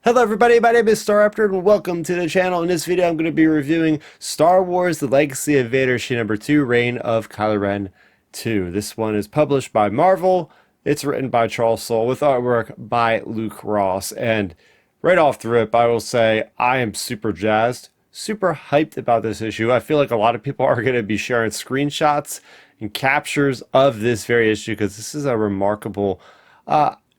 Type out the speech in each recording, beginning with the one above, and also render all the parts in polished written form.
Hello everybody, my name is Starrapter and welcome to the channel. In this video I'm going to be reviewing Star Wars The Legacy of Vader issue number 2, Reign of Kylo Ren 2. This one is published by Marvel. It's written by Charles Soule with artwork by Luke Ross. And right off the rip, I will say I am super jazzed, super hyped about this issue. I feel like a lot of people are going to be sharing screenshots and captures of this very issue because this is a remarkable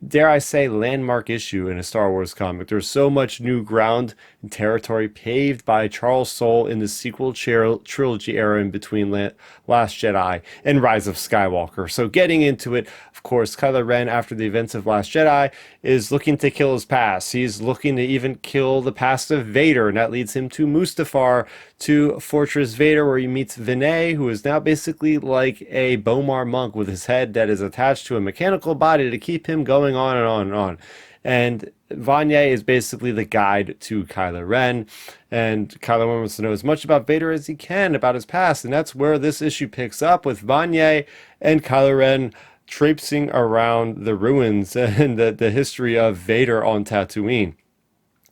dare I say, landmark issue in a Star Wars comic. There's so much new ground and territory paved by Charles Soule in the sequel trilogy era in between Last Jedi and Rise of Skywalker. So getting into it, of course, Kylo Ren, after the events of Last Jedi, is looking to kill his past. He's looking to even kill the past of Vader, and that leads him to Mustafar, to Fortress Vader, where he meets Vinay, who is now basically like a Bomar monk with his head that is attached to a mechanical body to keep him going on and on and on. And Vanya is basically the guide to Kylo Ren, and Kylo Ren wants to know as much about Vader as he can about his past, and that's where this issue picks up with Vanya and Kylo Ren traipsing around the ruins and the history of Vader on Tatooine.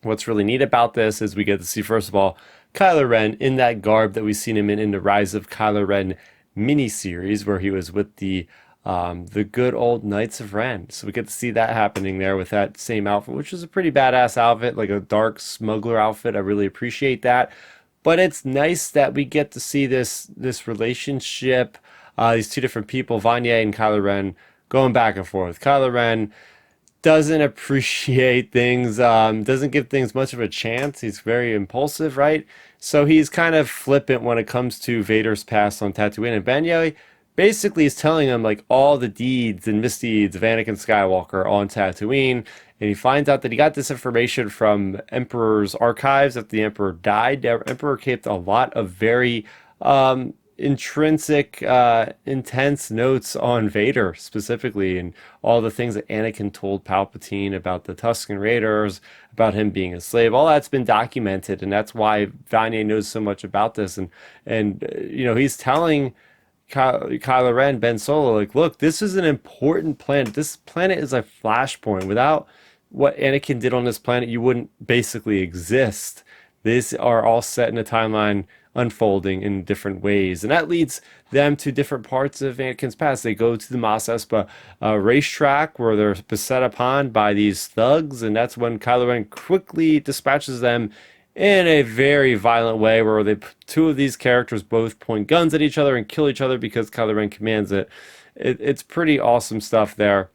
What's really neat about this is we get to see, first of all, Kylo Ren in that garb that we've seen him in the Rise of Kylo Ren miniseries, where he was with the good old Knights of Ren. So we get to see that happening there with that same outfit, which is a pretty badass outfit, like a dark smuggler outfit. I really appreciate that. But it's nice that we get to see this relationship, these two different people, Vanya and Kylo Ren, going back and forth. Kylo Ren doesn't appreciate things, doesn't give things much of a chance. He's very impulsive, right? So he's kind of flippant when it comes to Vader's past on Tatooine. And Banyai basically is telling him like all the deeds and misdeeds of Anakin Skywalker on Tatooine. And he finds out that he got this information from Emperor's archives that the Emperor died. The Emperor kept a lot of very intrinsic, intense notes on Vader specifically, and all the things that Anakin told Palpatine about the Tusken Raiders, about him being a slave. All that's been documented, and that's why Vanya knows so much about this. And he's telling Kylo Ren, Ben Solo, like, look, this is an important planet. This planet is a flashpoint. Without what Anakin did on this planet, you wouldn't basically exist. These are all set in a timeline unfolding in different ways. And that leads them to different parts of Anakin's past. They go to the Mos Espa racetrack where they're beset upon by these thugs. And that's when Kylo Ren quickly dispatches them in a very violent way, where two of these characters both point guns at each other and kill each other because Kylo Ren commands it. It's pretty awesome stuff there.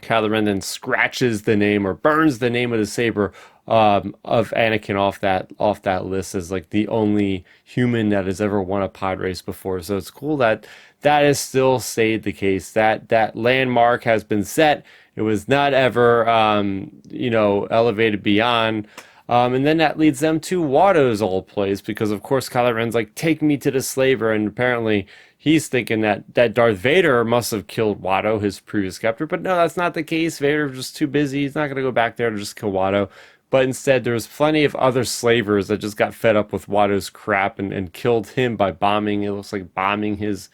Kylo Ren then scratches the name or burns the name of the saber of Anakin off that list as like the only human that has ever won a pod race before. So it's cool that that has still stayed the case. That landmark has been set. It was not ever elevated beyond. And then that leads them to Watto's old place, because of course Kylo Ren's like, take me to the slaver, and apparently he's thinking that Darth Vader must have killed Watto, his previous captor. But no, that's not the case. Vader was just too busy. He's not going to go back there to just kill Watto. But instead, there's plenty of other slavers that just got fed up with Watto's crap and killed him by bombing. It looks like bombing his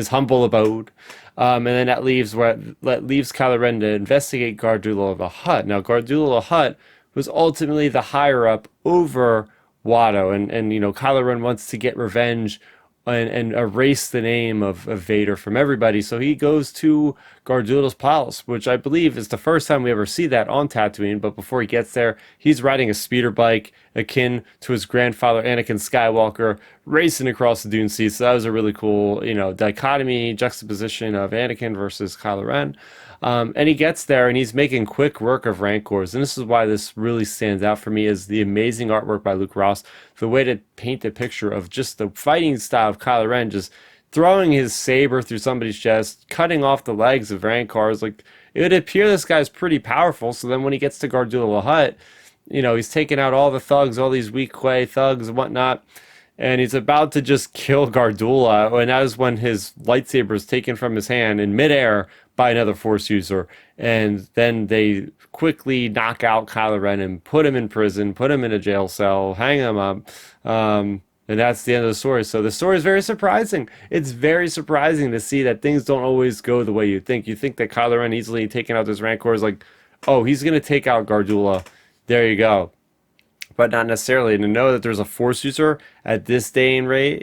humble abode. And then that leaves Kylo Ren to investigate Gardulla the Hutt. Now, Gardulla the Hutt was ultimately the higher up over Watto, and Kylo Ren wants to get revenge and erase the name of Vader from everybody. So he goes to Gardulla's palace, which I believe is the first time we ever see that on Tatooine. But before he gets there, he's riding a speeder bike akin to his grandfather Anakin Skywalker, racing across the dune seas. So that was a really cool, dichotomy, juxtaposition of Anakin versus Kylo Ren. And he gets there and he's making quick work of Rancors. And this is why this really stands out for me, is the amazing artwork by Luke Ross. The way to paint the picture of just the fighting style of Kylo Ren, just throwing his saber through somebody's chest, cutting off the legs of Rancors. Like, it would appear this guy's pretty powerful. So then when he gets to Gardulla the Hutt, he's taking out all the thugs, all these weak Quay thugs and whatnot. And he's about to just kill Gardulla, and that is when his lightsaber is taken from his hand in midair by another Force user. And then they quickly knock out Kylo Ren and put him in prison, put him in a jail cell, hang him up. And that's the end of the story. So the story is very surprising. It's very surprising to see that things don't always go the way you think. You think that Kylo Ren easily taking out this Rancor is like, oh, he's going to take out Gardulla there you go. But not necessarily. And to know that there's a force user at this day and rate,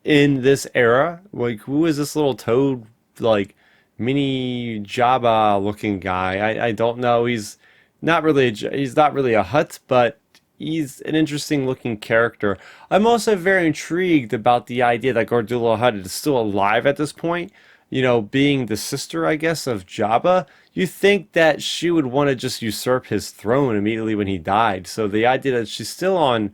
in this era, like who is this little toad, like mini Jabba looking guy? I don't know. He's not really a Hutt, but he's an interesting looking character. I'm also very intrigued about the idea that Gardulla the Hutt is still alive at this point. Being the sister, I guess, of Jabba, you think that she would want to just usurp his throne immediately when he died. So the idea that she's still on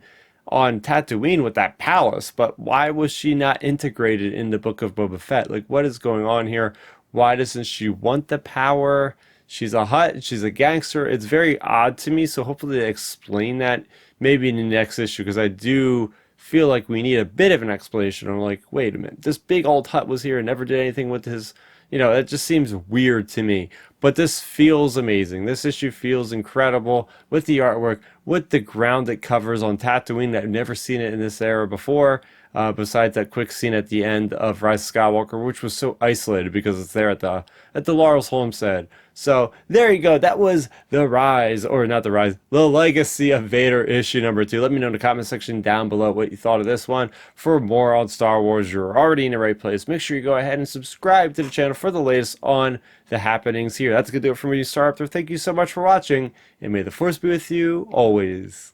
Tatooine with that palace, but why was she not integrated in the Book of Boba Fett? Like, what is going on here? Why doesn't she want the power? She's a Hutt, she's a gangster. It's very odd to me. So hopefully they explain that maybe in the next issue, because I do feel like we need a bit of an explanation. I'm like, wait a minute, this big old Hutt was here and never did anything with his. It just seems weird to me. But this feels amazing. This issue feels incredible with the artwork, with the ground it covers on Tatooine. I've never seen it in this era before. Besides that quick scene at the end of Rise of Skywalker, which was so isolated because it's there at the Laurel's homestead. So there you go. That was the Rise, or not the Rise, the Legacy of Vader issue number 2. Let me know in the comment section down below what you thought of this one. For more on Star Wars, you're already in the right place. Make sure you go ahead and subscribe to the channel for the latest on the happenings here. That's going to do it for me, Starrapter. Thank you so much for watching, and may the Force be with you always.